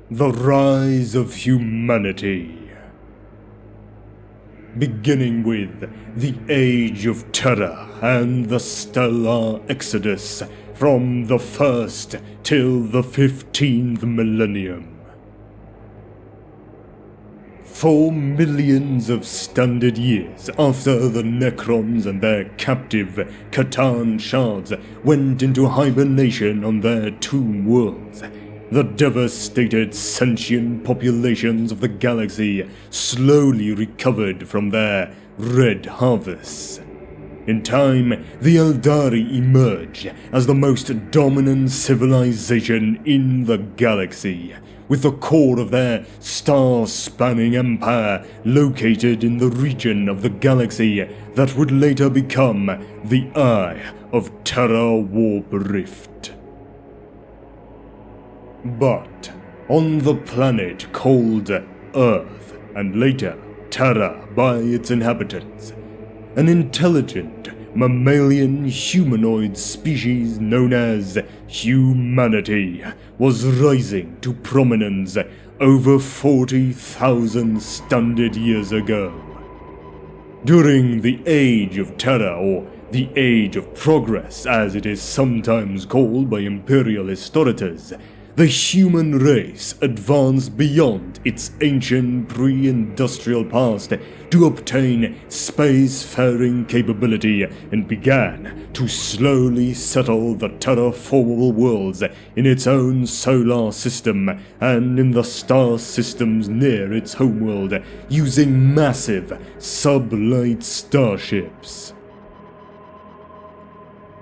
The Rise of Humanity. Beginning with the Age of Terra and the Stellar Exodus from the 1st till the 15th millennium. For millions of standard years after the Necrons and their captive Catan shards went into hibernation on their tomb worlds, the devastated sentient populations of the galaxy slowly recovered from their red harvests. In time, the Eldari emerged as the most dominant civilization in the galaxy, with the core of their star-spanning empire located in the region of the galaxy that would later become the Eye of Terra Warp Rift. But on the planet called Earth, and later Terra by its inhabitants, an intelligent mammalian humanoid species known as humanity was rising to prominence over 40,000 standard years ago. During the Age of Terra, or the Age of Progress as it is sometimes called by imperial historians, the human race advanced beyond its ancient pre-industrial past to obtain spacefaring capability and began to slowly settle the terraformable worlds in its own solar system and in the star systems near its homeworld using massive sublight starships.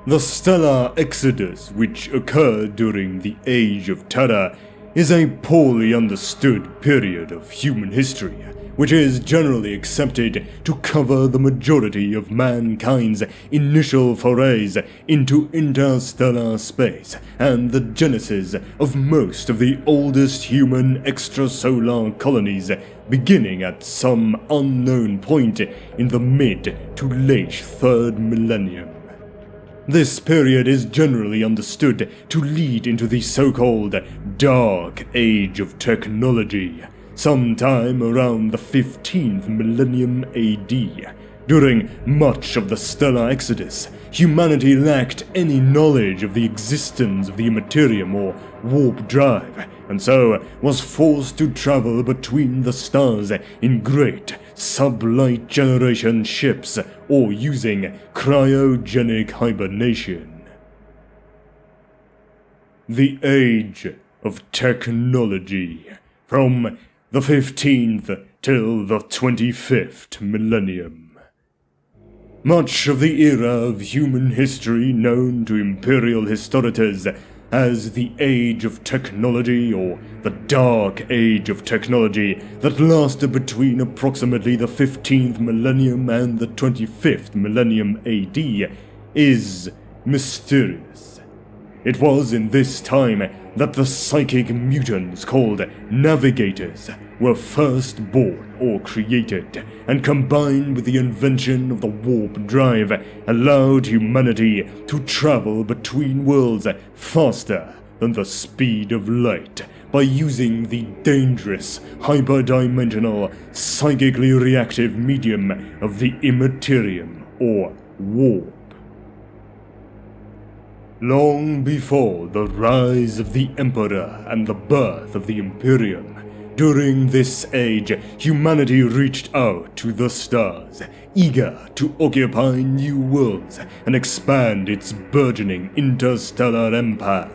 The Stellar Exodus, which occurred during the Age of Terra, is a poorly understood period of human history, which is generally accepted to cover the majority of mankind's initial forays into interstellar space and the genesis of most of the oldest human extrasolar colonies, beginning at some unknown point in the mid to late 3rd millennium. This period is generally understood to lead into the so-called Dark Age of Technology, sometime around the 15th millennium AD. During much of the Stellar Exodus, humanity lacked any knowledge of the existence of the Monasterium or warp drive, and so was forced to travel between the stars in great sublight generation ships or using cryogenic hibernation. The Age of Technology, from the 15th till the 25th millennium. Much of the era of human history known to imperial historians as the Age of Technology or the Dark Age of Technology that lasted between approximately the 15th millennium and the 25th millennium AD is mysterious. It was in this time that the psychic mutants called Navigators were first born or created, and combined with the invention of the warp drive, allowed humanity to travel between worlds faster than the speed of light by using the dangerous, hyperdimensional, psychically reactive medium of the Imperium or warp. Long before the rise of the Emperor and the birth of the Imperium, during this age, humanity reached out to the stars, eager to occupy new worlds and expand its burgeoning interstellar empire.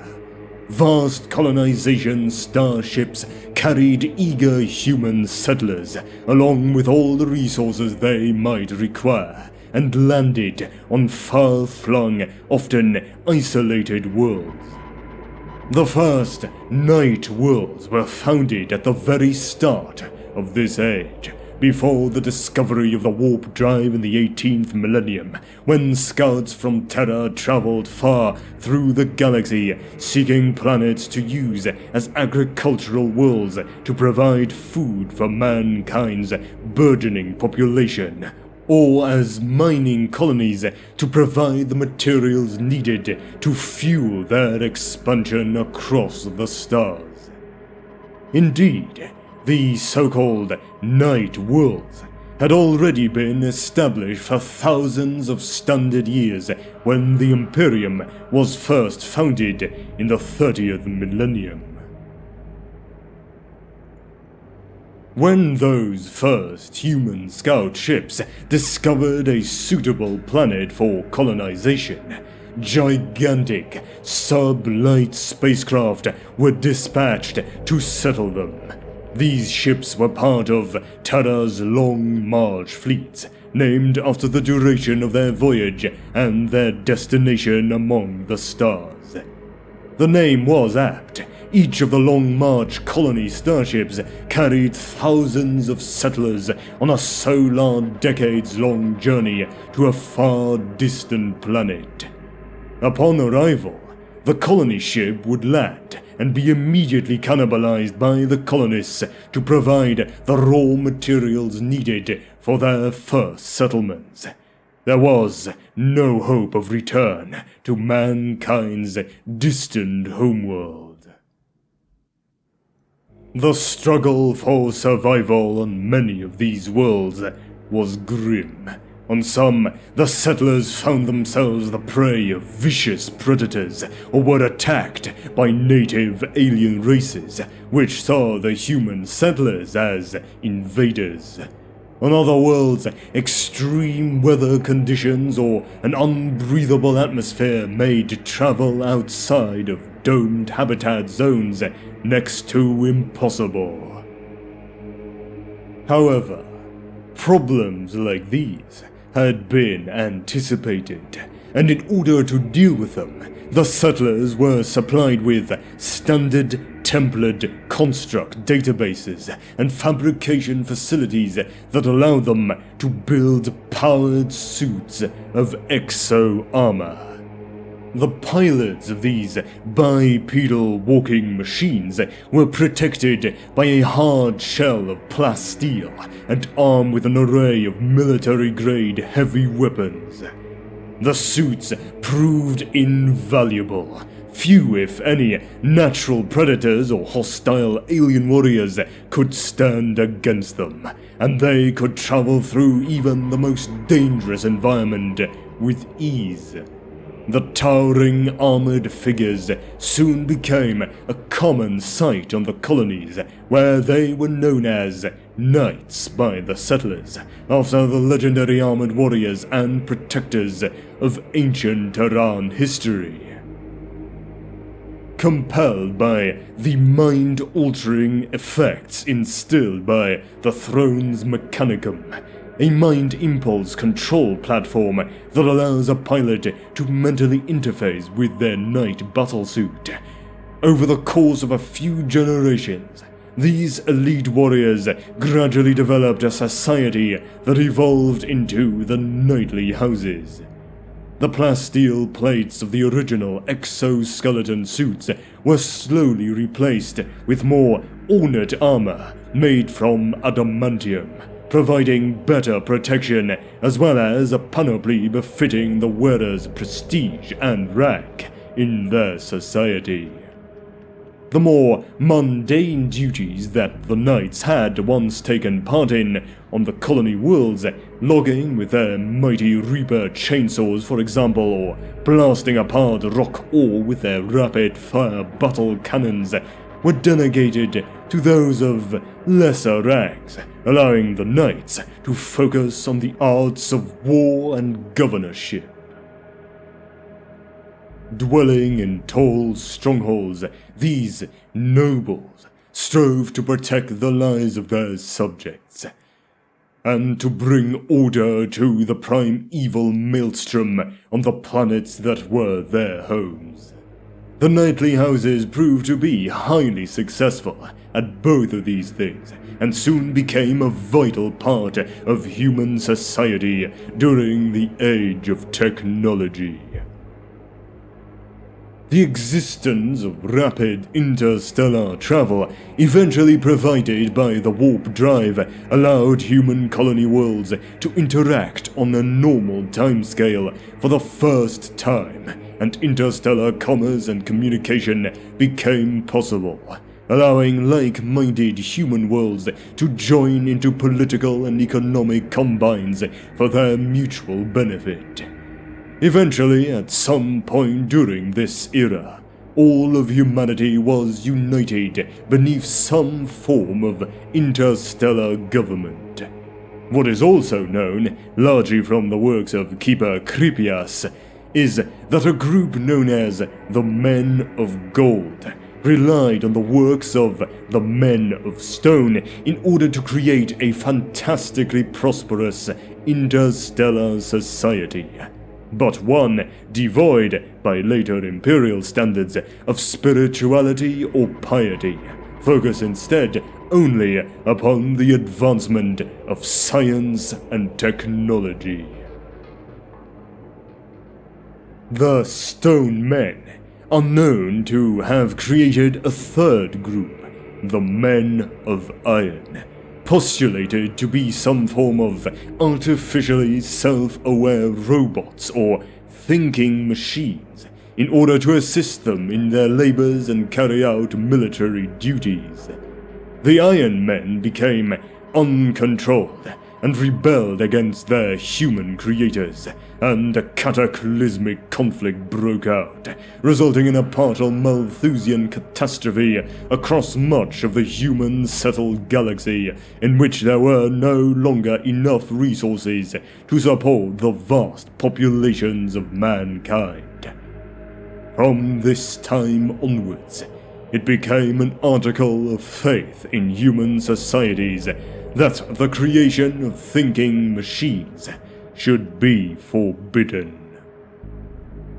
Vast colonization starships carried eager human settlers, along with all the resources they might require, and landed on far-flung, often isolated worlds. The first night worlds were founded at the very start of this age, before the discovery of the warp drive in the 18th millennium, when scouts from Terra traveled far through the galaxy, seeking planets to use as agricultural worlds to provide food for mankind's burgeoning population, or as mining colonies to provide the materials needed to fuel their expansion across the stars. Indeed, the so-called Night Worlds had already been established for thousands of standard years when the Imperium was first founded in the 30th millennium. When those first human scout ships discovered a suitable planet for colonization, gigantic sub-light spacecraft were dispatched to settle them. These ships were part of Terra's Long March fleets, named after the duration of their voyage and their destination among the stars. The name was apt. Each of the Long March colony starships carried thousands of settlers on a solar decades-long journey to a far distant planet. Upon arrival, the colony ship would land and be immediately cannibalized by the colonists to provide the raw materials needed for their first settlements. There was no hope of return to mankind's distant homeworld. The struggle for survival on many of these worlds was grim. On some, the settlers found themselves the prey of vicious predators or were attacked by native alien races, which saw the human settlers as invaders. On other worlds, extreme weather conditions or an unbreathable atmosphere made travel outside of domed habitat zones next to impossible. However, problems like these had been anticipated, and in order to deal with them, the settlers were supplied with standard template construct databases and fabrication facilities that allowed them to build powered suits of exo-armor. The pilots of these bipedal walking machines were protected by a hard shell of plasteel and armed with an array of military-grade heavy weapons. The suits proved invaluable. Few, if any, natural predators or hostile alien warriors could stand against them, and they could travel through even the most dangerous environment with ease. The towering armored figures soon became a common sight on the colonies, where they were known as Knights by the settlers, after the legendary armored warriors and protectors of ancient Terran history. Compelled by the mind-altering effects instilled by the Throne's Mechanicum, a mind impulse control platform that allows a pilot to mentally interface with their knight battlesuit. Over the course of a few generations, these elite warriors gradually developed a society that evolved into the knightly houses. The plasteel plates of the original exoskeleton suits were slowly replaced with more ornate armor made from adamantium, providing better protection as well as a panoply befitting the wearer's prestige and rank in their society. The more mundane duties that the knights had once taken part in on the colony worlds, logging with their mighty Reaper chainsaws for example, or blasting apart rock ore with their rapid-fire battle cannons, were delegated to those of lesser ranks, allowing the knights to focus on the arts of war and governorship. Dwelling in tall strongholds, these nobles strove to protect the lives of their subjects, and to bring order to the primeval maelstrom on the planets that were their homes. The knightly houses proved to be highly successful at both of these things, and soon became a vital part of human society during the age of technology. The existence of rapid interstellar travel, eventually provided by the warp drive, allowed human colony worlds to interact on a normal timescale for the first time, and interstellar commerce and communication became possible. allowing like-minded human worlds to join into political and economic combines for their mutual benefit. Eventually, at some point during this era, all of humanity was united beneath some form of interstellar government. What is also known, largely from the works of Keeper Krypias, is that a group known as the Men of Gold relied on the works of the Men of Stone in order to create a fantastically prosperous interstellar society, but one devoid, by later imperial standards, of spirituality or piety, focus instead only upon the advancement of science and technology. The Stone Men are known to have created a third group, the Men of Iron, postulated to be some form of artificially self-aware robots or thinking machines, in order to assist them in their labors and carry out military duties. The Iron Men became uncontrolled and rebelled against their human creators, and a cataclysmic conflict broke out, resulting in a partial Malthusian catastrophe across much of the human-settled galaxy, in which there were no longer enough resources to support the vast populations of mankind. From this time onwards, it became an article of faith in human societies that the creation of thinking machines should be forbidden.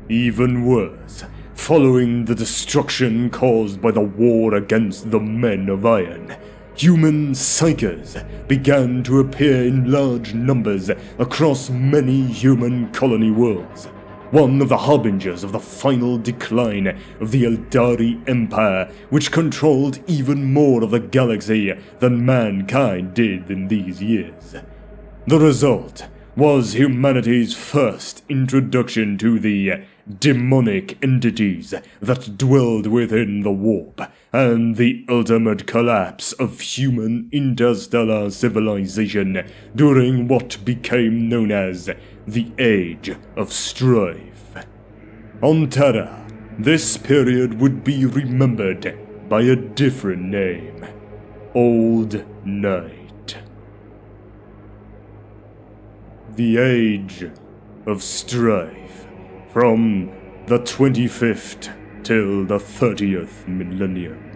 Even worse, following the destruction caused by the war against the Men of Iron, human psychers began to appear in large numbers across many human colony worlds, one of the harbingers of the final decline of the Eldari Empire, which controlled even more of the galaxy than mankind did in these years. The result was humanity's first introduction to the demonic entities that dwelled within the warp, and the ultimate collapse of human interstellar civilization during what became known as the Age of Strife. On Terra, this period would be remembered by a different name: Old Night. The Age of Strife, from the 25th till the 30th millennium.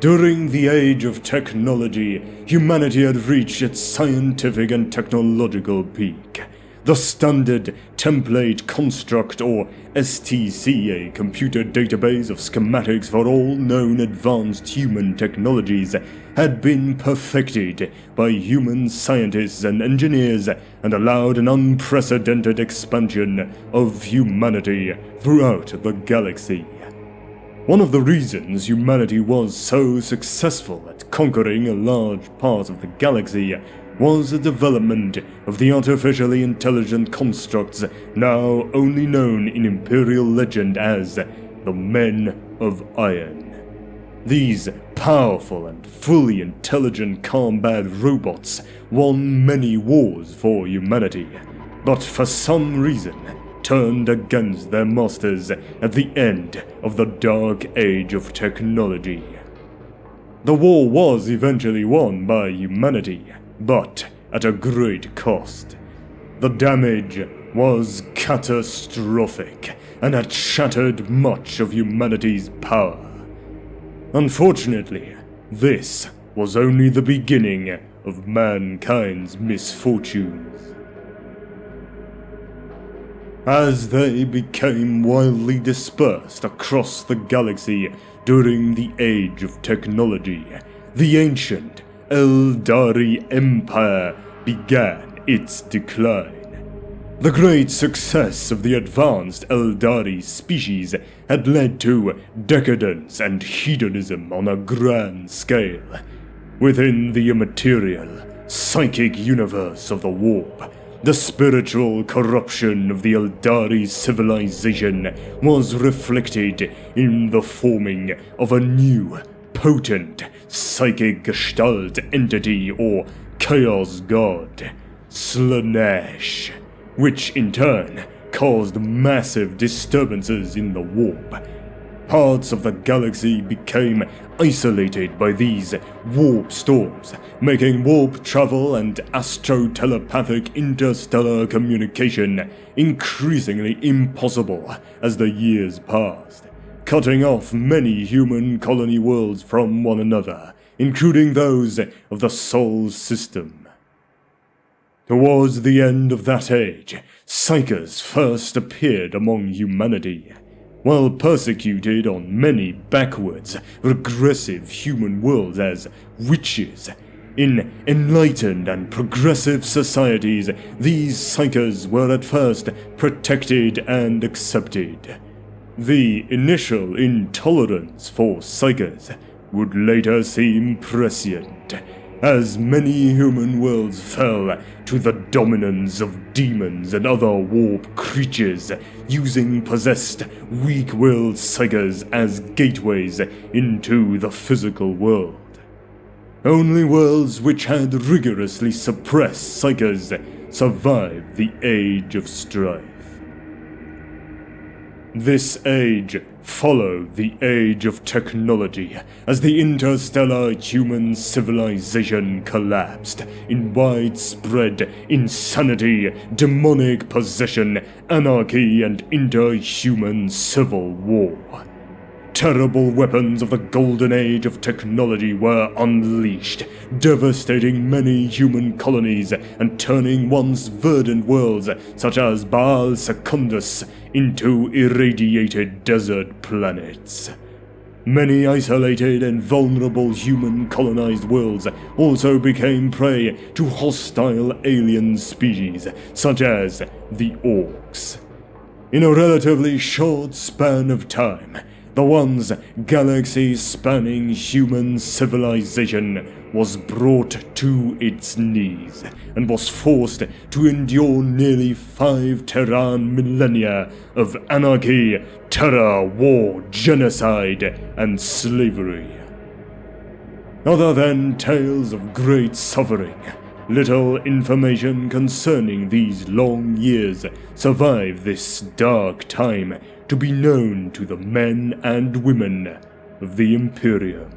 During the Age of Technology, humanity had reached its scientific and technological peak. The Standard Template Construct, or STC, a computer database of schematics for all known advanced human technologies, had been perfected by human scientists and engineers and allowed an unprecedented expansion of humanity throughout the galaxy. One of the reasons humanity was so successful at conquering a large part of the galaxy was the development of the artificially intelligent constructs now only known in Imperial legend as the Men of Iron. These powerful and fully intelligent combat robots won many wars for humanity, but for some reason turned against their masters at the end of the Dark Age of Technology. The war was eventually won by humanity, but at a great cost. The damage was catastrophic and had shattered much of humanity's power. Unfortunately, this was only the beginning of mankind's misfortunes. As they became wildly dispersed across the galaxy during the Age of Technology, the ancient Eldari Empire began its decline. The great success of the advanced Eldari species had led to decadence and hedonism on a grand scale. Within the immaterial, psychic universe of the warp, the spiritual corruption of the Eldari civilization was reflected in the forming of a new, potent, psychic gestalt entity or chaos god, Slaanesh, which in turn caused massive disturbances in the warp. Parts of the galaxy became isolated by these warp storms, making warp travel and astro-telepathic interstellar communication increasingly impossible as the years passed, cutting off many human colony worlds from one another, including those of the Sol system. Towards the end of that age, psychers first appeared among humanity. While persecuted on many backwards, regressive human worlds as witches, in enlightened and progressive societies, these psychers were at first protected and accepted. The initial intolerance for psychers would later seem prescient, as many human worlds fell to the dominance of demons and other warp creatures, using possessed, weak-willed psychers as gateways into the physical world. Only worlds which had rigorously suppressed psychers survived the Age of Strife. This age followed the Age of Technology, as the interstellar human civilization collapsed in widespread insanity, demonic possession, anarchy, and interhuman civil war. Terrible weapons of the golden age of technology were unleashed, devastating many human colonies and turning once verdant worlds such as Baal Secundus into irradiated desert planets. Many isolated and vulnerable human colonized worlds also became prey to hostile alien species such as the Orcs. In a relatively short span of time, the once galaxy-spanning human civilization was brought to its knees and was forced to endure nearly 5 Terran millennia of anarchy, terror, war, genocide, and slavery. Other than tales of great suffering, little information concerning these long years survived this dark time to be known to the men and women of the Imperium.